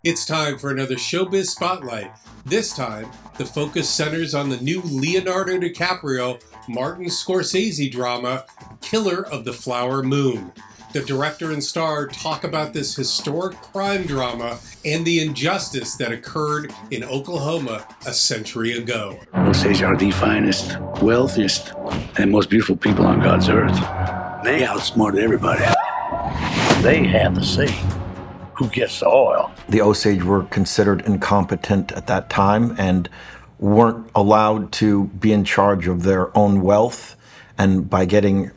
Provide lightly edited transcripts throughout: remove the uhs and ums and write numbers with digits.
It's time for another Showbiz Spotlight. This time, the focus centers on the new Leonardo DiCaprio, Martin Scorsese drama, Killer of the Flower Moon. The director and star talk about this historic crime drama and the injustice that occurred in Oklahoma a century ago. Osage are the finest, wealthiest, and most beautiful people on God's earth. They outsmarted everybody. They have the say who gets the oil. The Osage were considered incompetent at that time and weren't allowed to be in charge of their own wealth. And by getting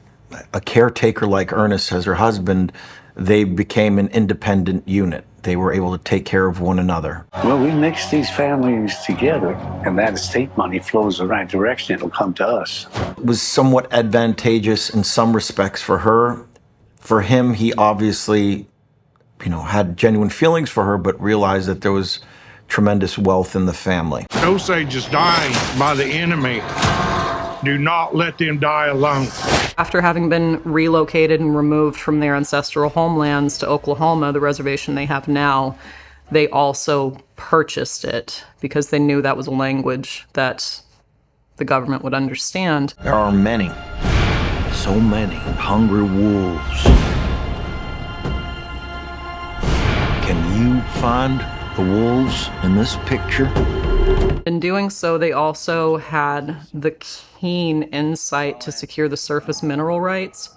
a caretaker like Ernest as her husband, they became an independent unit. They were able to take care of one another. Well, we mix these families together, and that estate money flows the right direction. It'll come to us. It was somewhat advantageous in some respects for her. For him, he obviously, had genuine feelings for her, but realized that there was tremendous wealth in the family. Osage is dying by the enemy. Do not let them die alone. After having been relocated and removed from their ancestral homelands to Oklahoma, the reservation they have now, they also purchased it because they knew that was a language that the government would understand. There are many, so many hungry wolves. Can you find the wolves in this picture? In doing so, they also had the keen insight to secure the surface mineral rights.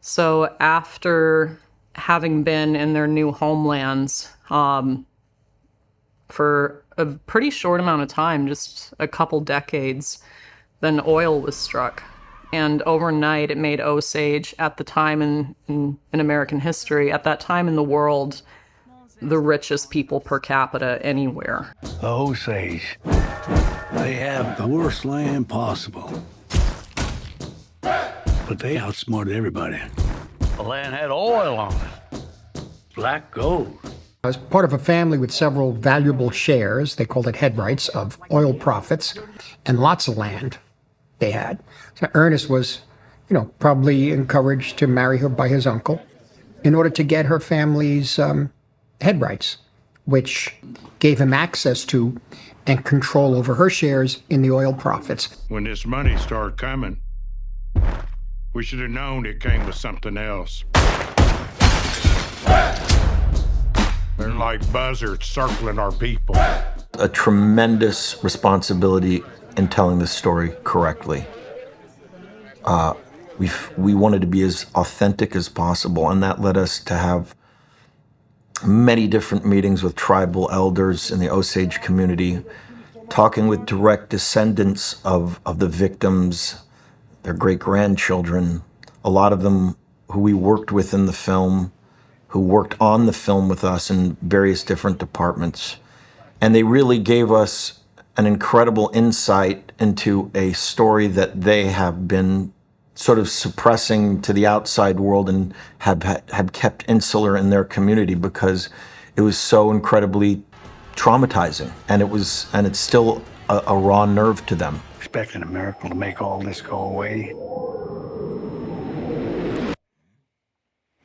So after having been in their new homelands for a pretty short amount of time, just a couple decades, then oil was struck. And overnight, it made Osage, at the time in American history, at that time in the world, the richest people per capita anywhere. The Osage, they have the worst land possible. But they outsmarted everybody. The land had oil on it. Black gold. I was part of a family with several valuable shares, they called it head rights, of oil profits, and lots of land they had. So Ernest was, probably encouraged to marry her by his uncle in order to get her family's head rights, which gave him access to and control over her shares in the oil profits. When this money started coming, we should have known it came with something else. They're like buzzards circling our people. A tremendous responsibility in telling this story correctly. We wanted to be as authentic as possible, and that led us to have many different meetings with tribal elders in the Osage community, talking with direct descendants of the victims, their great-grandchildren, a lot of them who we worked with in the film, who worked on the film with us in various different departments. And they really gave us an incredible insight into a story that they have been sort of suppressing to the outside world and have kept insular in their community because it was so incredibly traumatizing, and it's still a raw nerve to them. Expecting a miracle to make all this go away.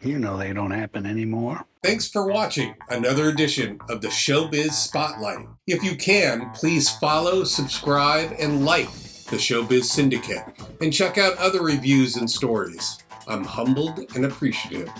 They don't happen anymore. Thanks for watching another edition of the Showbiz Spotlight. If you can, please follow, subscribe, and like the Showbiz Syndicate, and check out other reviews and stories. I'm humbled and appreciative